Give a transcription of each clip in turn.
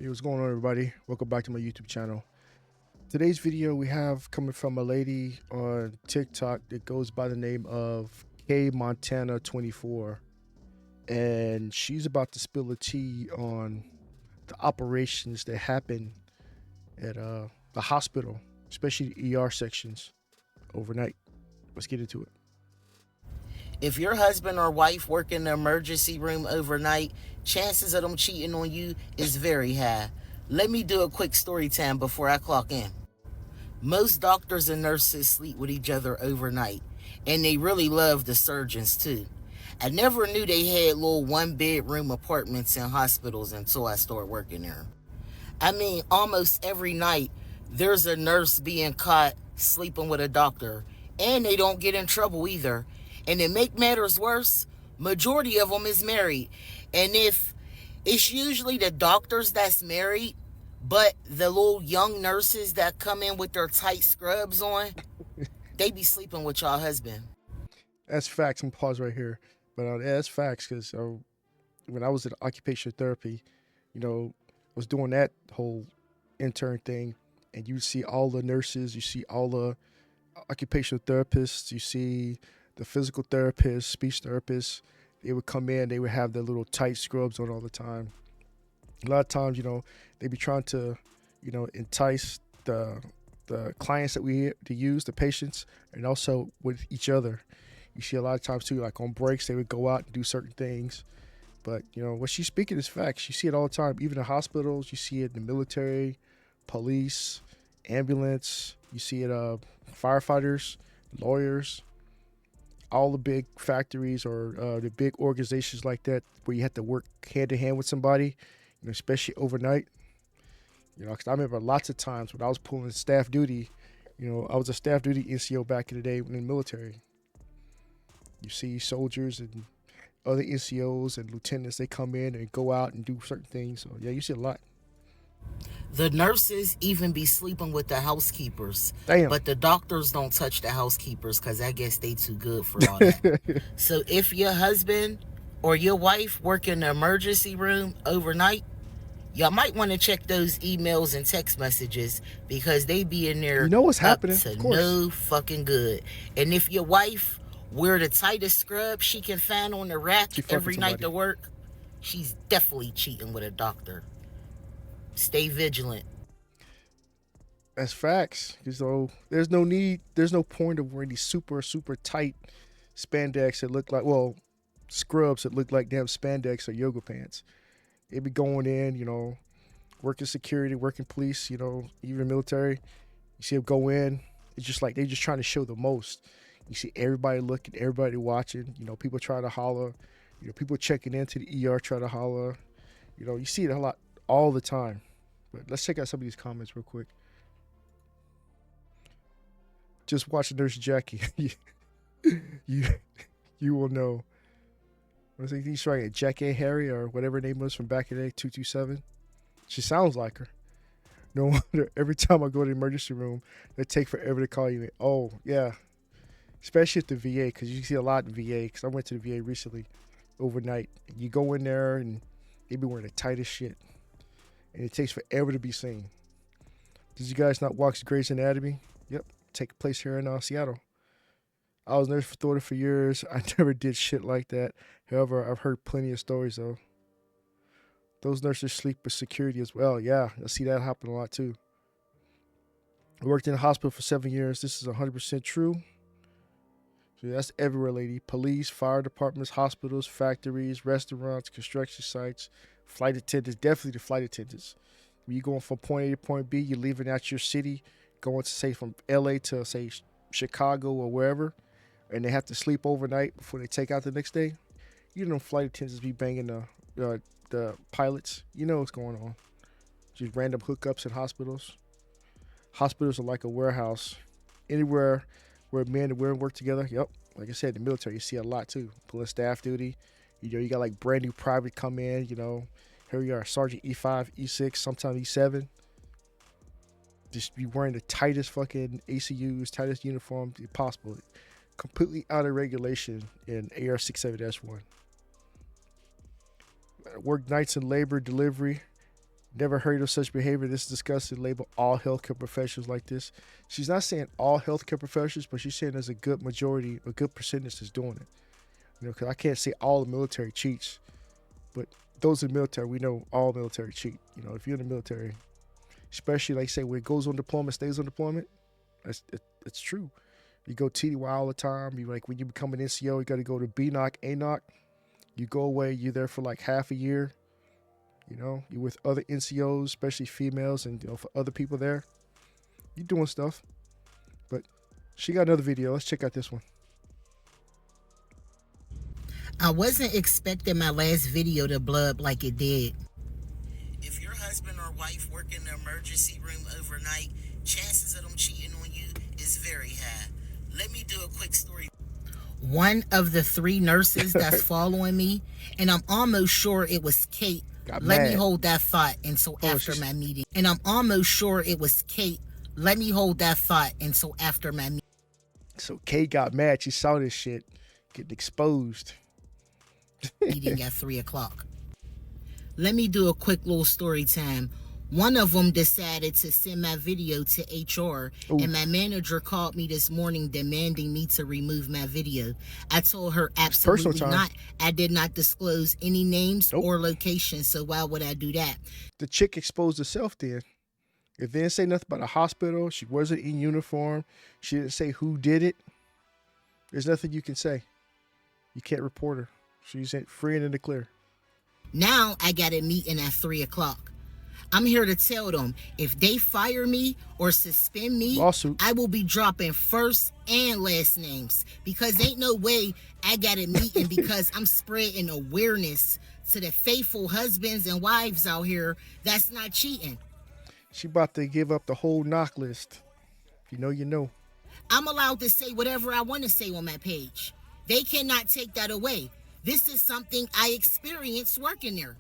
Hey, what's going on, everybody? Welcome back to my YouTube channel. Today's video we have coming from a lady on TikTok that goes by the name of K Montana 24, and she's about to spill the tea on the operations that happen at the hospital, especially the ER sections overnight. Let's get into it. If your husband or wife work in the emergency room overnight, chances of them cheating on you is very high. Let me do a quick story time before I clock in. Most doctors and nurses sleep with each other overnight, and they really love the surgeons too. I never knew they had little one-bedroom apartments in hospitals until I started working there. I mean, almost every night, there's a nurse being caught sleeping with a doctor, and they don't get in trouble either. And to make matters worse, majority of them is married. And if it's usually the doctors that's married, but the little young nurses that come in with their tight scrubs on, they be sleeping with y'all husband. That's facts. I'm gonna pause right here, but yeah, that's facts because when I was in occupational therapy, was doing that whole intern thing, and you see all the nurses, you see all the occupational therapists, you see the physical therapists, speech therapists. They would come in, they would have their little tight scrubs on all the time. A lot of times, they be trying to, entice the clients that we to use, the patients, and also with each other. You see a lot of times too, like on breaks, they would go out and do certain things. But what she's speaking is facts. You see it all the time, even in hospitals. You see it in the military, police, ambulance. You see it, firefighters, lawyers, all the big factories or the big organizations like that, where you have to work hand in hand with somebody, especially overnight. Because I remember lots of times when I was pulling staff duty. I was a staff duty NCO back in the day in the military. You see soldiers and other NCOs and lieutenants, they come in and go out and do certain things. So yeah, you see a lot. The nurses even be sleeping with the housekeepers. Damn. But the doctors don't touch the housekeepers because I guess they too good for all that. So if your husband or your wife work in the emergency room overnight, y'all might want to check those emails and text messages because they be in there You know what's up happening, to of course. no fucking good. And if your wife wear the tightest scrub she can find on the rack every night to work, she's definitely cheating with a doctor. Stay vigilant. That's facts. So there's no point of wearing these super tight spandex that look like, well, scrubs that look like damn spandex or yoga pants. They be going in, working security, working police, even military. You see them go in. It's just like they just trying to show the most. You see everybody looking, everybody watching. People trying to holler. People checking into the ER trying to holler. You see it a lot all the time. But let's check out some of these comments real quick. Just watch Nurse Jackie. you will know. I think he's trying Jackie Harry or whatever her name was from back in the day, 227. She sounds like her. No wonder every time I go to the emergency room, they take forever to call you. Oh, yeah. Especially at the VA, because you see a lot in VA, because I went to the VA recently overnight. You go in there, and they be wearing the tightest shit. And it takes forever to be seen. Did you guys not watch Grey's Anatomy? Yep. Take place here in Seattle. I was a nurse for years. I never did shit like that. However, I've heard plenty of stories, though. Those nurses sleep with security as well. Yeah, I see that happen a lot, too. I worked in a hospital for 7 years. This is 100% true. So that's everywhere, lady. Police, fire departments, hospitals, factories, restaurants, construction sites, flight attendants. Definitely the flight attendants. When you're going from point A to point B, you're leaving out your city, going to, say, from LA to, say, Chicago or wherever, and they have to sleep overnight before they take out the next day. Flight attendants be banging the pilots. You know what's going on. Just random hookups in hospitals. Hospitals are like a warehouse. Anywhere where men and women work together. Yep. Like I said, the military, you see a lot too. Pulling staff duty. You got like brand new private come in. Here you are, Sergeant E5, E6, sometimes E7. Just be wearing the tightest fucking ACUs, tightest uniform possible. Completely out of regulation in AR-67S1. Work nights in labor, delivery. Never heard of such behavior. This is disgusting. Label all healthcare professionals like this. She's not saying all healthcare professionals, but she's saying there's a good majority, a good percentage that's doing it. You know, because I can't say all the military cheats, but those in the military, we know all military cheat. You know, if you're in the military, especially like say when it goes on deployment, stays on deployment, it's true. You go TDY all the time. You like when you become an NCO, you got to go to BNOC, ANOC. You go away, you're there for like half a year. You know, you're with other NCOs, especially females, and you know, for other people there, you're doing stuff. But she got another video. Let's check out this one. I wasn't expecting my last video to blow up like it did. If your husband or wife work in the emergency room overnight, chances of them cheating on you is very high. Let me do a quick story. One of the 3 nurses that's following me, and I'm almost sure it was Kate. Let me hold that thought until after my meeting. And I'm almost sure it was Kate. Let me hold that thought until after my meeting. So Kate got mad. She saw this shit getting exposed. Meeting at 3 o'clock. Let me do a quick little story time. One of them decided to send my video to HR, and my manager called me this morning demanding me to remove my video. I told her absolutely not. I did not disclose any names or locations, so why would I do that? The chick exposed herself then. If they didn't say nothing about a hospital, she wasn't in uniform, she didn't say who did it, there's nothing you can say. You can't report her. She's free and in the clear. Now I got a meeting at 3 o'clock. I'm here to tell them if they fire me or suspend me, lawsuit, I will be dropping first and last names, because ain't no way I got a meeting because I'm spreading awareness to the faithful husbands and wives out here that's not cheating. She about to give up the whole knock list. If you know, you know. I'm allowed to say whatever I want to say on my page. They cannot take that away. This is something I experienced working there.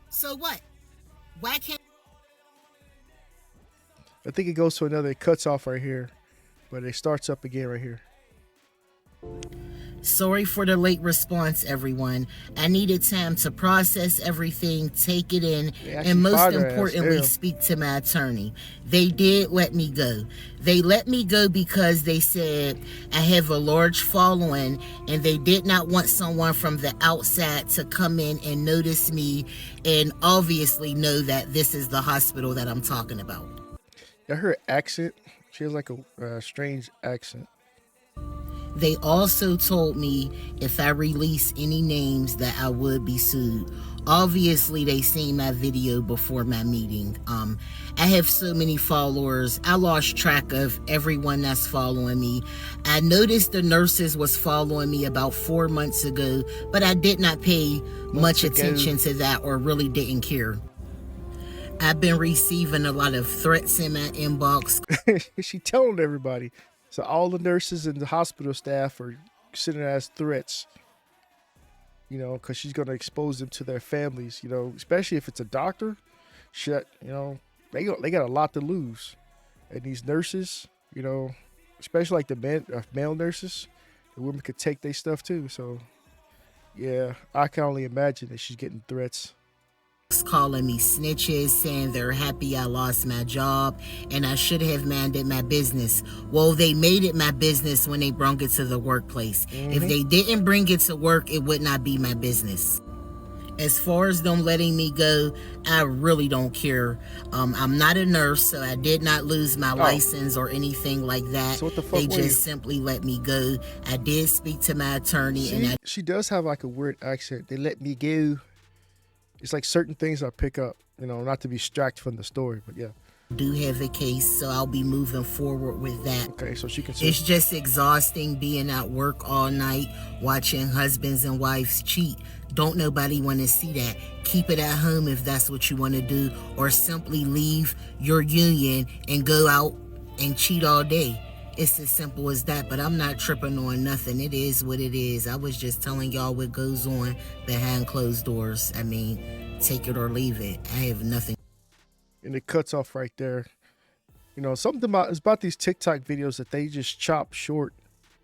So what? Why can't... I think it goes to another, it cuts off right here, but it starts up again right here. Sorry for the late response, everyone. I needed time to process everything, take it in, and most importantly, speak to my attorney. They did let me go. They let me go because they said I have a large following and they did not want someone from the outside to come in and notice me and obviously know that this is the hospital that I'm talking about. I heard accent. She has like a strange accent. They also told me if I release any names that I would be sued. Obviously, they seen my video before my meeting. I have so many followers. I lost track of everyone that's following me. I noticed the nurses was following me about 4 months ago, but I did not pay much attention to that or really didn't care. I've been receiving a lot of threats in my inbox. She telling everybody. So all the nurses and the hospital staff are considered as threats, you know, because she's going to expose them to their families, you know, especially if it's a doctor. Shit, you know, they got a lot to lose. And these nurses, you know, especially like the male nurses, the women could take their stuff too. So, yeah, I can only imagine that she's getting threats. Calling me snitches, saying they're happy I lost my job and I should have minded my business. Well, they made it my business when they brought it to the workplace. If they didn't bring it to work, it would not be my business. As far as them letting me go, I really don't care. I'm not a nurse, so I did not lose my license or anything like that. So what the fuck they just simply let me go. I did speak to my attorney. She does have like a weird accent. They let me go. It's like certain things I pick up, you know, not to be distracted from the story, but yeah. Do have a case, so I'll be moving forward with that. Okay, so she can. It's just exhausting being at work all night, watching husbands and wives cheat. Don't nobody want to see that. Keep it at home if that's what you want to do, or simply leave your union and go out and cheat all day. It's as simple as that, but I'm not tripping on nothing. It is what it is. I was just telling y'all what goes on behind closed doors. I mean, take it or leave it. I have nothing. And it cuts off right there. You know, something about it's about these TikTok videos that they just chop short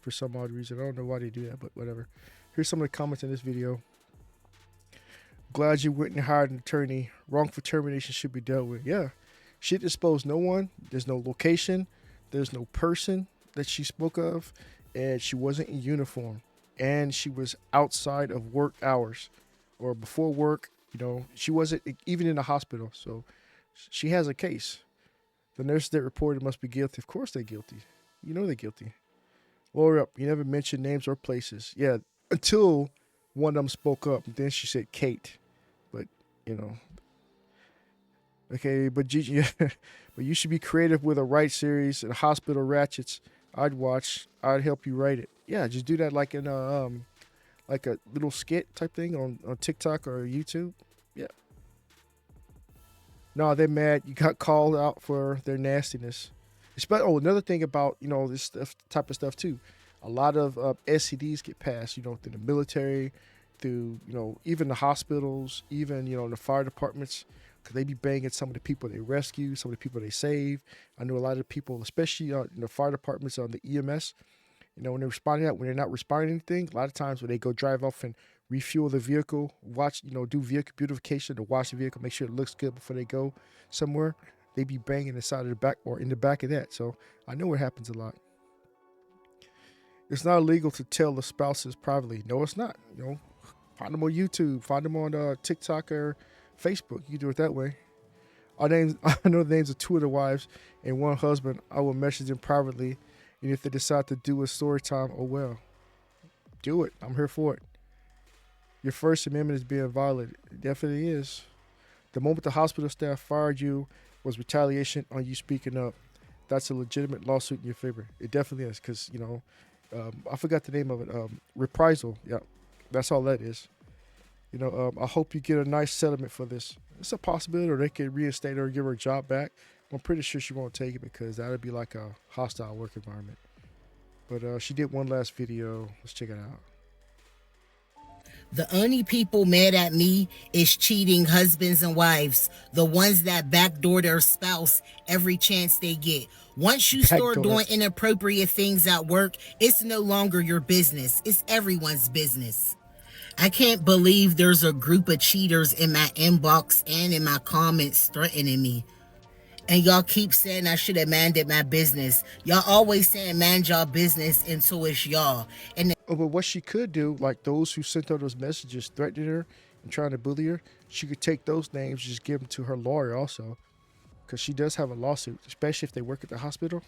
for some odd reason. I don't know why they do that, but whatever. Here's some of the comments in this video. Glad you went and hired an attorney. Wrongful termination should be dealt with. Yeah. She disposed no one. There's no location. There's no person that she spoke of. And she wasn't in uniform. And she was outside of work hours or before work. She wasn't even in the hospital. So she has a case. The nurse that reported must be guilty. Of course they're guilty. They're guilty. Lawyer up. You never mentioned names or places. Yeah, until one of them spoke up. And then she said Kate. But, you know. Okay, but Gigi, but you should be creative with a write series and hospital ratchets. I'd watch. I'd help you write it. Yeah, just do that like in like a little skit type thing on TikTok or YouTube. Yeah. No, they're mad. You got called out for their nastiness. Another thing about this type of stuff too. A lot of STDs get passed. Through the military, through even the hospitals, even the fire departments, because they be banging some of the people they rescue, some of the people they save. I know a lot of people, especially in the fire departments on the EMS. When they're responding out, when they're not responding to anything, a lot of times when they go drive off and refuel the vehicle, do vehicle beautification to wash the vehicle, make sure it looks good before they go somewhere, they be banging the side of the back or in the back of that. So I know it happens a lot. It's not illegal to tell the spouses privately. No, it's not. Find them on YouTube, find them on TikTok or Facebook. You do it that way. I know the names of two of the wives and one husband. I will message them privately. And if they decide to do a story time, oh well. Do it. I'm here for it. Your First Amendment is being violated. It definitely is. The moment the hospital staff fired you was retaliation on you speaking up. That's a legitimate lawsuit in your favor. It definitely is because, I forgot the name of it. Reprisal. Yeah, that's all that is. I hope you get a nice settlement for this. It's a possibility, or they could reinstate her or give her a job back. I'm pretty sure she won't take it because that would be like a hostile work environment. But she did one last video. Let's check it out. The only people mad at me is cheating husbands and wives, the ones that backdoor their spouse every chance they get. Once you start doing inappropriate things at work, it's no longer your business. It's everyone's business. I can't believe there's a group of cheaters in my inbox and in my comments threatening me. And y'all keep saying I should have minded my business. Y'all always saying mind y'all business until it's y'all. But what she could do, like those who sent her those messages threatening her and trying to bully her, she could take those names, just give them to her lawyer also. Because she does have a lawsuit, especially if they work at the hospital.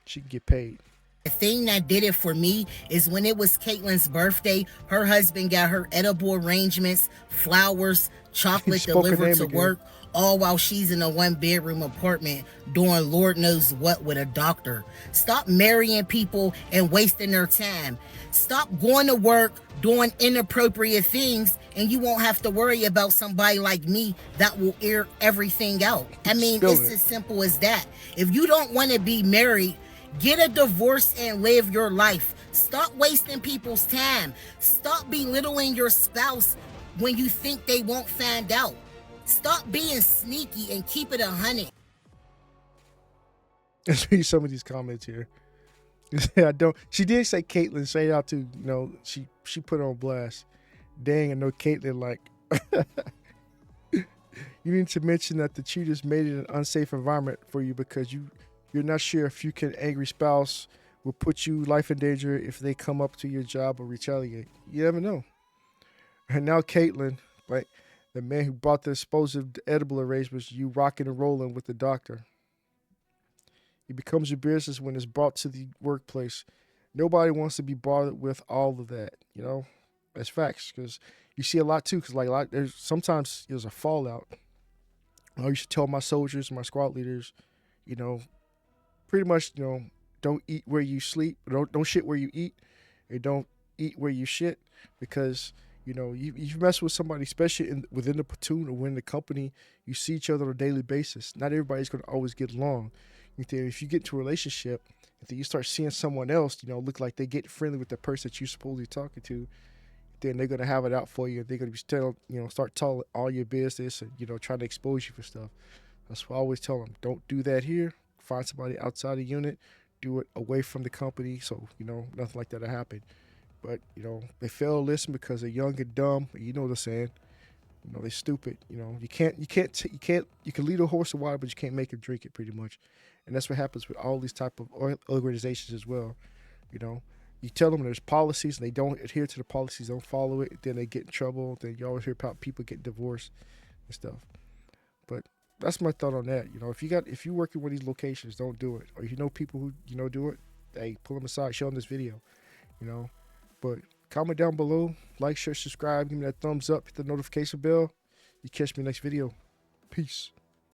She can get paid. The thing that did it for me is when it was Caitlin's birthday, her husband got her edible arrangements, flowers, chocolate delivered to work, all while she's in a one-bedroom apartment doing Lord knows what with a doctor. Stop marrying people and wasting their time. Stop going to work, doing inappropriate things, and you won't have to worry about somebody like me that will air everything out. I mean, it's as simple as that. If you don't want to be married, get a divorce and live your life. Stop wasting people's time. Stop belittling your spouse when you think they won't find out. Stop being sneaky and keep it 100. Let's read some of these comments here. She did say Caitlyn. Say it out too. She put on blast. Dang, I know Caitlyn like. You need to mention that the cheaters made it an unsafe environment for you because you're not sure if your angry spouse will put you life in danger if they come up to your job or retaliate. You never know. And now Caitlyn, like the man who bought the explosive edible arrangements, you rocking and rolling with the doctor. It becomes your business when it's brought to the workplace. Nobody wants to be bothered with all of that. That's facts because you see a lot too. Because sometimes there's a fallout. I used to tell my soldiers, my squad leaders, pretty much, don't eat where you sleep. Don't shit where you eat, and don't eat where you shit because you mess with somebody, especially within the platoon or within the company. You see each other on a daily basis. Not everybody's going to always get along. If you get into a relationship, if you start seeing someone else, look like they get friendly with the person that you're supposedly talking to, then they're going to have it out for you. They're going to be start telling all your business and, trying to expose you for stuff. That's why I always tell them, don't do that here. Find somebody outside the unit. Do it away from the company so, nothing like that will happen. But they fail to listen because they're young and dumb. You know what I'm saying? They're stupid. You can lead a horse to water, but you can't make him drink it, pretty much. And that's what happens with all these type of organizations as well. You know, you tell them there's policies, and they don't adhere to the policies, don't follow it, then they get in trouble. Then you always hear about people getting divorced and stuff. But that's my thought on that. If you working with these locations, don't do it. Or people who do it, hey, pull them aside, show them this video. But comment down below, like, share, subscribe, give me that thumbs up, hit the notification bell. You catch me next video. Peace.